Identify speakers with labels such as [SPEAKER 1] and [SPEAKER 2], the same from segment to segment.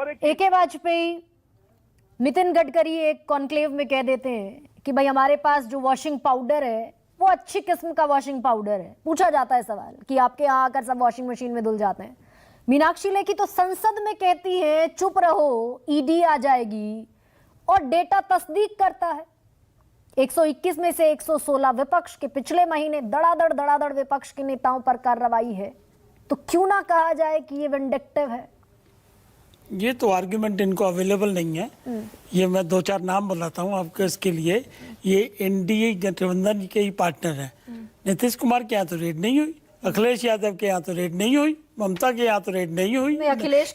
[SPEAKER 1] और
[SPEAKER 2] AK वाजपेयी, नितिन गडकरी एक conclave में कह देते हैं कि भाई हमारे पास जो वॉशिंग पाउडर है वो अच्छी किस्म का वॉशिंग पाउडर है। पूछा जाता है सवाल कि आपके यहाँ आकर सब वॉशिंग मशीन में धुल जाते हैं। मीनाक्षी लेखी तो संसद में कहती है चुप रहो, ईडी आ जाएगी, और डेटा तस्दीक करता है। 121 में से 116 विपक्ष के पिछले महीने धड़ाधड़ विपक्ष के नेताओं पर कार्रवाई है, तो क्यों ना कहा जाए कि ये विंडिक्टिव है।
[SPEAKER 3] ये तो आर्गुमेंट इनको अवेलेबल नहीं है। ये मैं 2-4 नाम बताता हूँ आपके इसके लिए। ये एनडीए गठबंधन के ही पार्टनर है। नीतीश कुमार के यहाँ तो रेड नहीं हुई, अखिलेश यादव के यहाँ तो रेड नहीं हुई, ममता के यहाँ तो रेड नहीं हुई।
[SPEAKER 2] अखिलेश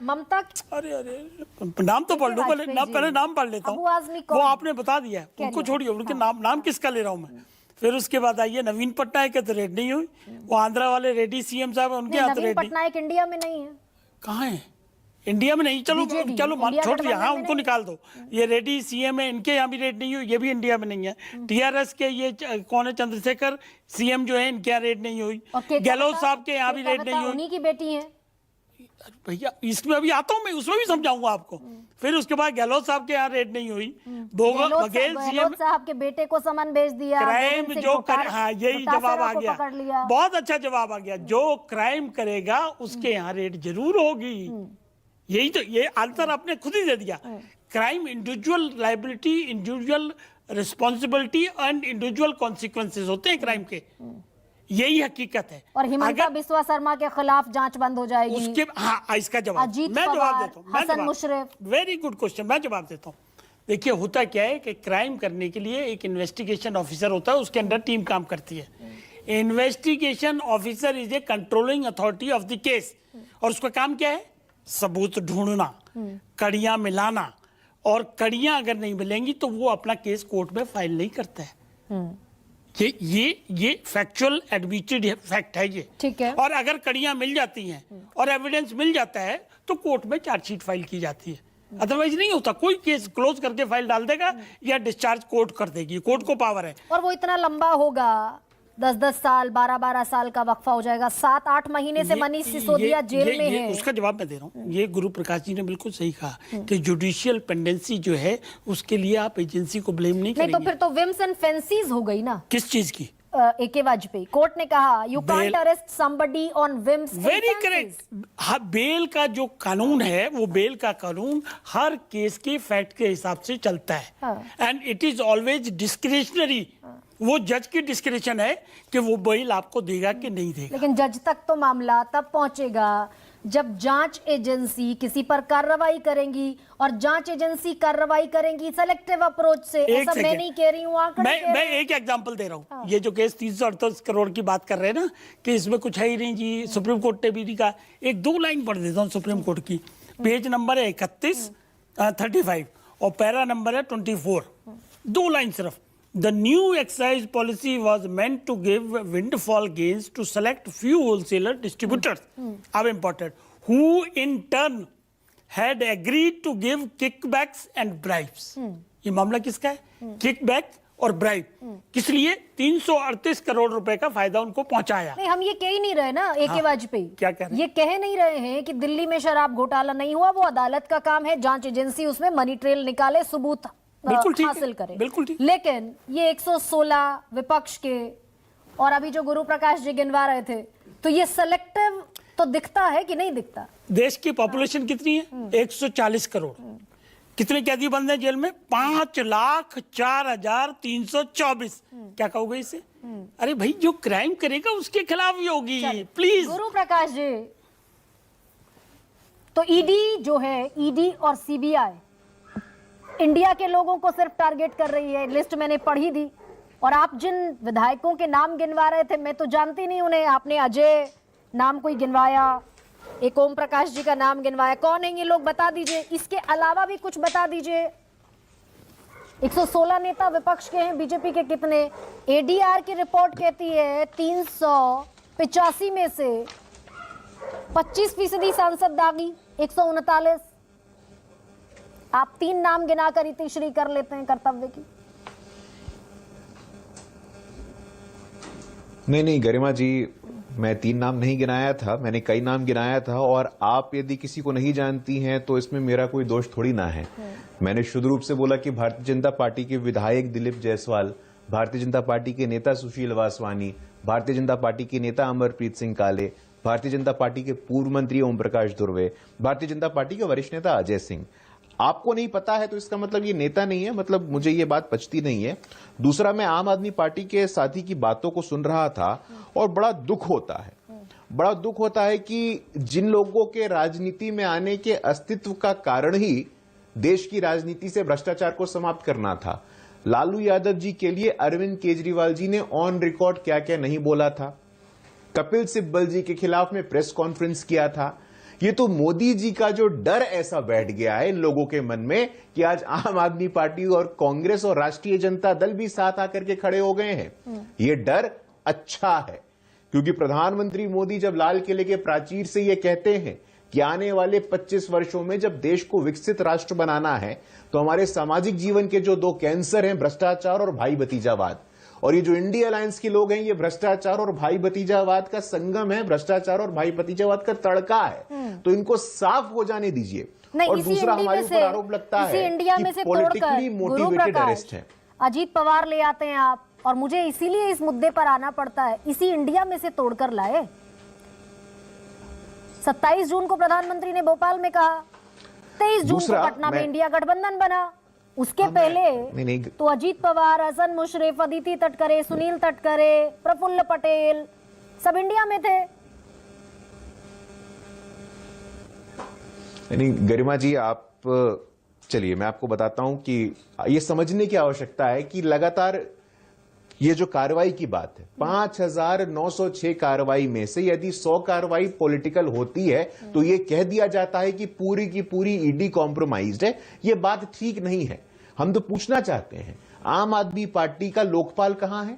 [SPEAKER 2] ममता,
[SPEAKER 3] अरे नाम तो पढ़ लूं, पहले नाम पढ़ लेता हूँ। वो आपने बता दिया, उनको छोड़िए, उनके नाम किसका ले रहा हूँ मैं। फिर उसके बाद आइए नवीन पटनायक के तो रेड नहीं हुई। वो आंध्रा वाले रेड्डी सीएम साहब, उनके यहाँ तो रेड नहीं।
[SPEAKER 2] पटनायक इंडिया में नहीं है।
[SPEAKER 3] कहाँ है? इंडिया में नहीं। चलो छोड़ दिया, हाँ उनको निकाल दो। ये रेड्डी सीएम है, इनके यहाँ भी रेड नहीं हुई, ये भी इंडिया में नहीं है। टीआरएस के ये कौन है, चंद्रशेखर सीएम जो है, इनके यहाँ रेड नहीं हुई। गहलोत साहब के यहाँ भी रेड नहीं हुई।
[SPEAKER 2] उन्हीं की बेटी है
[SPEAKER 3] भैया, इसमें अभी आता हूँ मैं, उसमें भी समझाऊंगा आपको। फिर उसके बाद गहलोत साहब के यहाँ रेड नहीं हुई। बघेल सीएम
[SPEAKER 2] साहब के बेटे को समन भेज दिया।
[SPEAKER 3] क्राइम जो करे, हाँ यही जवाब आ गया, बहुत अच्छा जवाब आ गया। जो क्राइम करेगा उसके यहाँ रेड जरूर होगी। यही तो, ये आंसर आपने खुद ही दे दिया। Crime, individual liability, individual responsibility and individual consequences होते हैं क्राइम के। यही हकीकत है।
[SPEAKER 2] और हिमंता बिस्वा शर्मा के खिलाफ जांच बंद हो जाएगी
[SPEAKER 3] उसके, हाँ इसका जवाब मैं जवाब देता हूँ।
[SPEAKER 2] Hasan Musharraf,
[SPEAKER 3] very good question, मैं जवाब देता हूँ। देखिए होता क्या है कि क्राइम करने के लिए एक इन्वेस्टिगेशन ऑफिसर होता है, उसके अंदर टीम काम करती है। Investigation officer is a controlling authority of the case, और उसका काम क्या है? सबूत ढूंढना, कड़ियां मिलाना, और कड़ियां अगर नहीं मिलेंगी तो वो अपना केस कोर्ट में फाइल नहीं करता है। ये फैक्चुअल एडमिटेड फैक्ट है ये,
[SPEAKER 2] ठीक है।
[SPEAKER 3] और अगर कड़ियां मिल जाती हैं और एविडेंस मिल जाता है तो कोर्ट में चार्जशीट फाइल की जाती है। अदरवाइज नहीं होता। कोई केस क्लोज करके फाइल डाल देगा या डिस्चार्ज कोर्ट कर देगी, कोर्ट को पावर है।
[SPEAKER 2] और वो इतना लंबा होगा, 10-10 साल, 12-12 साल का वक्फा हो जाएगा। 7-8 महीने से मनीष सिसोदिया जेल में है।
[SPEAKER 3] उसका जवाब मैं दे रहा हूँ। ये गुरु प्रकाश जी ने बिल्कुल सही कहा कि जुडिशियल पेंडेंसी जो है उसके लिए आप एजेंसी को ब्लेम नहीं करेंगे।
[SPEAKER 2] तो फिर तो विम्स एंड फैंसीज हो गई ना।
[SPEAKER 3] किस चीज की?
[SPEAKER 2] AK वाजपेयी, कोर्ट ने कहा you can't arrest somebody on whims.
[SPEAKER 3] Very correct. Bail का जो कानून है, वो बेल का कानून हर केस के फैक्ट के हिसाब से चलता है, and it is always discretionary. वो जज की डिस्क्रिप्शन है कि वो बेल आपको देगा कि नहीं देगा।
[SPEAKER 2] लेकिन जज तक तो मामला तब पहुंचेगा जब जांच एजेंसी किसी पर कार्रवाई करेंगी, और जांच एजेंसी कार्रवाई करेंगी सेलेक्टिव अप्रोच से। ऐसा मैं नहीं कह रही हूँ,
[SPEAKER 3] मैं एक एग्जांपल दे रहा हूँ। ये जो केस 338 करोड़ की बात कर रहे हैं ना, कि इसमें कुछ है ही नहीं जी, सुप्रीम कोर्ट ने भी नहीं कहा। 1-2 लाइन पढ़ देता हूँ सुप्रीम कोर्ट की। पेज नंबर है 35 और पैरा नंबर है 24। 2 लाइन सिर्फ। The new excise policy was meant to give windfall gains to select few wholesaler distributors, are important, who in turn had agreed to give kickbacks and bribes. ये मामला किसका है? Kickback और bribe. किस लिए? 338 करोड़ रुपए का फायदा उनको पहुंचाया।
[SPEAKER 2] नहीं, हम ये कह ही नहीं रहे ना। AK वाजपेयी
[SPEAKER 3] क्या कह रहे हैं?
[SPEAKER 2] ये कह नहीं रहे हैं कि दिल्ली में शराब घोटाला नहीं हुआ। वो अदालत का काम है, जांच एजेंसी उसमें मनी ट्रेल निकाले, सबूत हासिल करे।
[SPEAKER 3] बिल्कुल ठीक।
[SPEAKER 2] लेकिन ये 116 विपक्ष के, और अभी जो गुरु प्रकाश जी गिनवा रहे थे, तो ये सेलेक्टिव तो दिखता है कि नहीं दिखता?
[SPEAKER 3] देश की पॉपुलेशन कितनी है? 140 करोड़। कितने कैदी बंद हैं जेल में? 5,04,324। क्या कहोगे इसे? अरे भाई, जो क्राइम करेगा उसके खिलाफ ही होगी। प्लीज
[SPEAKER 2] गुरु प्रकाश जी, तो ईडी जो है, ईडी और CBI इंडिया के लोगों को सिर्फ टारगेट कर रही है। लिस्ट मैंने पढ़ी थी, और आप जिन विधायकों के नाम गिनवा रहे थे, मैं तो जानती नहीं उन्हें। आपने अजय नाम कोई गिनवाया, एक ओम प्रकाश जी का नाम गिनवाया। कौन है ये लोग, बता दीजिए। इसके अलावा भी कुछ बता दीजिए। 116 नेता विपक्ष के हैं, बीजेपी के कितने? ADR की रिपोर्ट कहती है 385 में से 25% सांसद दागी, 139। आप 3 नाम गिनाकर इतिश्री कर लेते हैं कर्तव्य की।
[SPEAKER 4] नहीं गरिमा जी,
[SPEAKER 1] मैं 3 नाम नहीं गिनाया था, मैंने कई नाम गिनाया था, और आप यदि किसी को नहीं जानती हैं तो इसमें मेरा कोई दोष थोड़ी ना है। मैंने शुद्ध रूप से बोला कि भारतीय जनता पार्टी के विधायक दिलीप जायसवाल, भारतीय जनता पार्टी के नेता सुशील वासवानी, भारतीय जनता पार्टी के नेता अमरप्रीत सिंह काले, भारतीय जनता पार्टी के पूर्व मंत्री ओम प्रकाश धुर्वे, भारतीय जनता पार्टी के वरिष्ठ नेता अजय सिंह। आपको नहीं पता है तो इसका मतलब ये नेता नहीं है, मतलब मुझे ये बात पचती नहीं है। दूसरा, मैं आम आदमी पार्टी के साथी की बातों को सुन रहा था और बड़ा दुख होता है कि जिन लोगों के राजनीति में आने के अस्तित्व का कारण ही देश की राजनीति से भ्रष्टाचार को समाप्त करना था। लालू यादव जी के लिए अरविंद केजरीवाल जी ने ऑन रिकॉर्ड क्या क्या नहीं बोला था, कपिल सिब्बल जी के खिलाफ में प्रेस कॉन्फ्रेंस किया था। ये तो मोदी जी का जो डर ऐसा बैठ गया है इन लोगों के मन में कि आज आम आदमी पार्टी और कांग्रेस और राष्ट्रीय जनता दल भी साथ आकर के खड़े हो गए हैं। ये डर अच्छा है, क्योंकि प्रधानमंत्री मोदी जब लाल किले के प्राचीर से ये कहते हैं कि आने वाले 25 वर्षों में जब देश को विकसित राष्ट्र बनाना है तो हमारे सामाजिक जीवन के जो 2 कैंसर हैं, भ्रष्टाचार और भाई भतीजावाद, और ये जो इंडिया अलायंस के लोग हैं ये भ्रष्टाचार और भाई भतीजावाद का संगम है, भ्रष्टाचार और भाई भतीजावाद का तड़का है, तो इनको साफ हो जाने दीजिए। और दूसरा, हमारे ऊपर आरोप लगता है कि पॉलिटिकली मोटिवेटेड अरेस्ट है।
[SPEAKER 2] अजीत पवार ले आते हैं आप, और मुझे इसीलिए इस मुद्दे पर आना पड़ता है, इसी इंडिया में से तोड़कर लाए। 27 जून को प्रधानमंत्री ने भोपाल में कहा, 23 जून को पटना में इंडिया गठबंधन बना। उसके पहले तो अजीत पवार, हसन मुशर्रफ, अदिति तटकरे, सुनील तटकरे, प्रफुल्ल पटेल सब इंडिया में थे।
[SPEAKER 1] नहीं गरिमा जी, आप चलिए मैं आपको बताता हूं कि ये समझने की आवश्यकता है कि लगातार ये जो कार्रवाई की बात है, 5,906 कार्रवाई में से यदि 100 कार्रवाई पॉलिटिकल होती है तो ये कह दिया जाता है कि पूरी की पूरी ईडी कॉम्प्रोमाइज्ड है। ये बात ठीक नहीं है। हम तो पूछना चाहते हैं, आम आदमी पार्टी का लोकपाल कहां है?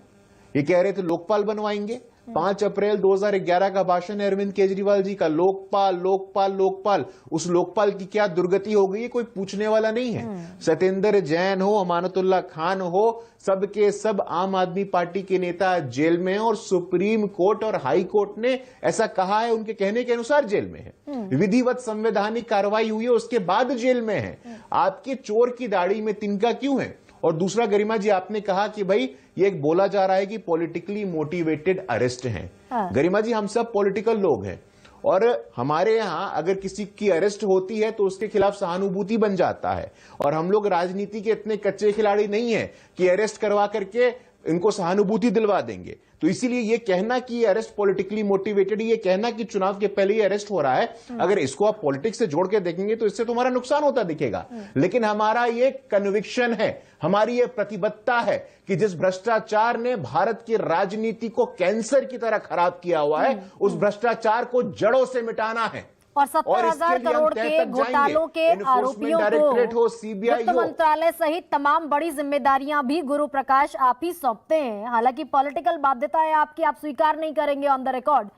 [SPEAKER 1] ये कह रहे थे लोकपाल बनवाएंगे। 5 अप्रैल 2011 का भाषण है अरविंद केजरीवाल जी का, लोकपाल लोकपाल लोकपाल। उस लोकपाल की क्या दुर्गति हो गई है कोई पूछने वाला नहीं है। सत्येंद्र जैन हो, अमानतुल्लाह खान हो, सबके सब आम आदमी पार्टी के नेता जेल में हैं, और सुप्रीम कोर्ट और हाई कोर्ट ने ऐसा कहा है, उनके कहने के अनुसार जेल में है। विधिवत संवैधानिक कार्रवाई हुई है, उसके बाद जेल में है। आपके चोर की दाढ़ी में तिनका क्यों है? और दूसरा गरिमा जी, आपने कहा कि भाई ये एक बोला जा रहा है कि पॉलिटिकली मोटिवेटेड अरेस्ट हैं। गरिमा जी, हम सब पॉलिटिकल लोग हैं, और हमारे यहां अगर किसी की अरेस्ट होती है तो उसके खिलाफ सहानुभूति बन जाता है। और हम लोग राजनीति के इतने कच्चे खिलाड़ी नहीं है कि अरेस्ट करवा करके इनको सहानुभूति दिलवा देंगे। तो इसीलिए ये कहना कि ये अरेस्ट पॉलिटिकली मोटिवेटेड, ये कहना कि चुनाव के पहले ही अरेस्ट हो रहा है, अगर इसको आप पॉलिटिक्स से जोड़ के देखेंगे तो इससे तुम्हारा नुकसान होता दिखेगा। लेकिन हमारा ये कन्विक्शन है, हमारी ये प्रतिबद्धता है कि जिस भ्रष्टाचार ने भारत की राजनीति को कैंसर की तरह खराब किया हुआ है, उस भ्रष्टाचार को जड़ों से मिटाना है।
[SPEAKER 2] और 70,000 करोड़ के घोटालों के आरोपियों को वित्त मंत्रालय सहित तमाम बड़ी जिम्मेदारियां भी गुरु प्रकाश आप ही सौंपते हैं। हालांकि पॉलिटिकल बाध्यता है आपकी, आप स्वीकार नहीं करेंगे on the record.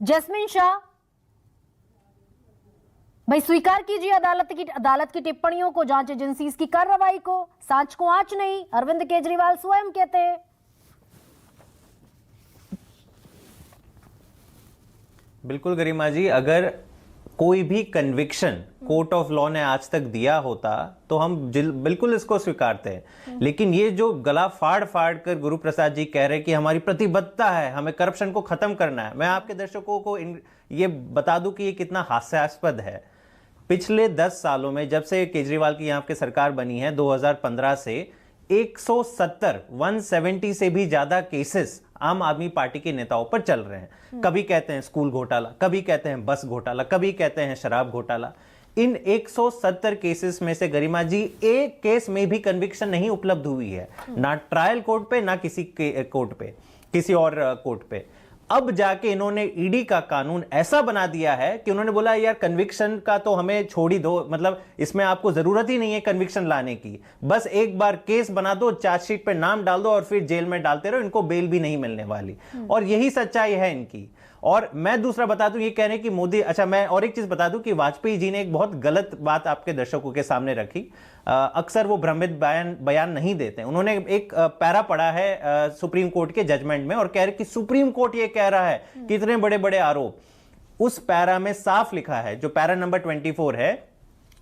[SPEAKER 2] Jasmine Shah, भाई स्वीकार कीजिए अदालत की टिप्पणियों को, जांच एजेंसी की कार्रवाई को। सांच को आंच नहीं, अरविंद केजरीवाल स्वयं कहते हैं।
[SPEAKER 4] बिल्कुल गरिमा जी, अगर कोई भी कन्विक्शन कोर्ट ऑफ लॉ ने आज तक दिया होता तो हम बिल्कुल इसको स्वीकारते हैं। लेकिन ये जो गला फाड़ फाड़ कर गुरु प्रसाद जी कह रहे हैं कि हमारी प्रतिबद्धता है, हमें करप्शन को खत्म करना है, मैं आपके दर्शकों को ये बता दूं कि ये कितना हास्यास्पद है। पिछले 10 सालों में जब से केजरीवाल की यहाँ की सरकार बनी है 2015 से 170 से भी ज्यादा केसेस आम आदमी पार्टी के नेताओं पर चल रहे हैं। कभी कहते हैं स्कूल घोटाला, कभी कहते हैं बस घोटाला, कभी कहते हैं शराब घोटाला। इन 170 केसेस में से गरिमा जी एक केस में भी कन्विक्शन नहीं उपलब्ध हुई है, ना ट्रायल कोर्ट पे, ना किसी कोर्ट पे, किसी और कोर्ट पे। अब जाके इन्होंने ईडी का कानून ऐसा बना दिया है कि उन्होंने बोला यार कन्विक्शन का तो हमें छोड़ ही दो, मतलब इसमें आपको जरूरत ही नहीं है कन्विक्शन लाने की, बस एक बार केस बना दो, चार्जशीट पे नाम डाल दो और फिर जेल में डालते रहो, इनको बेल भी नहीं मिलने वाली। और यही सच्चाई है इनकी। और मैं दूसरा बता दूं, ये कह रहे हैं कि मोदी, अच्छा मैं और एक चीज बता दूं कि वाजपेयी जी ने एक बहुत गलत बात आपके दर्शकों के सामने रखी। अक्सर वो भ्रमित बयान नहीं देते। उन्होंने एक पैरा पढ़ा है सुप्रीम कोर्ट के जजमेंट में और कह रहे कि सुप्रीम कोर्ट ये कह रहा है कि इतने बड़े बड़े आरोप। उस पैरा में साफ लिखा है, जो पैरा नंबर 24 है,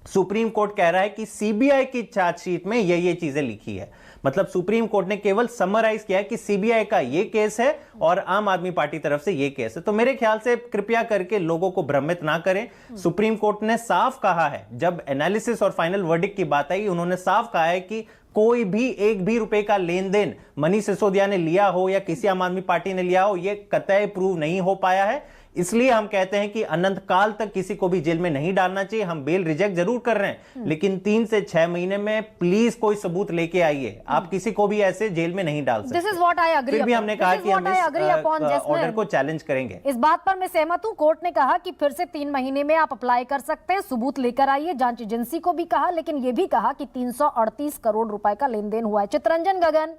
[SPEAKER 4] सुप्रीम कोर्ट कह रहा है कि सीबीआई की चार्जशीट में ये चीजें लिखी है। मतलब सुप्रीम कोर्ट ने केवल समराइज किया है कि सीबीआई का ये केस है और आम आदमी पार्टी तरफ से ये केस है। तो मेरे ख्याल से कृपया करके लोगों को भ्रमित ना करें। सुप्रीम कोर्ट ने साफ कहा है, जब एनालिसिस और फाइनल वर्डिक्ट की बात आई, उन्होंने साफ कहा है कि कोई भी एक भी रुपए का लेन देन मनीष सिसोदिया ने लिया हो या किसी आम आदमी पार्टी ने लिया हो, यह कतई प्रूव नहीं हो पाया है। इसलिए हम कहते हैं कि अनंत काल तक किसी को भी जेल में नहीं डालना चाहिए। हम बेल रिजेक्ट जरूर कर रहे हैं, लेकिन 3 से 6 महीने में प्लीज कोई सबूत लेके आइए। आप किसी को भी ऐसे जेल में नहीं डाल सकते।
[SPEAKER 2] This is what I agree.
[SPEAKER 4] फिर भी हमने कहा कि हम इस ऑर्डर को चैलेंज करेंगे।
[SPEAKER 2] इस बात पर मैं सहमत हूं। कोर्ट ने कहा कि फिर से 3 महीने में आप अप्लाई कर सकते हैं, सबूत लेकर आइए। जांच एजेंसी को भी कहा, लेकिन यह भी कहा कि 338 करोड़ रुपए का लेन देन हुआ है। चितरंजन गगन।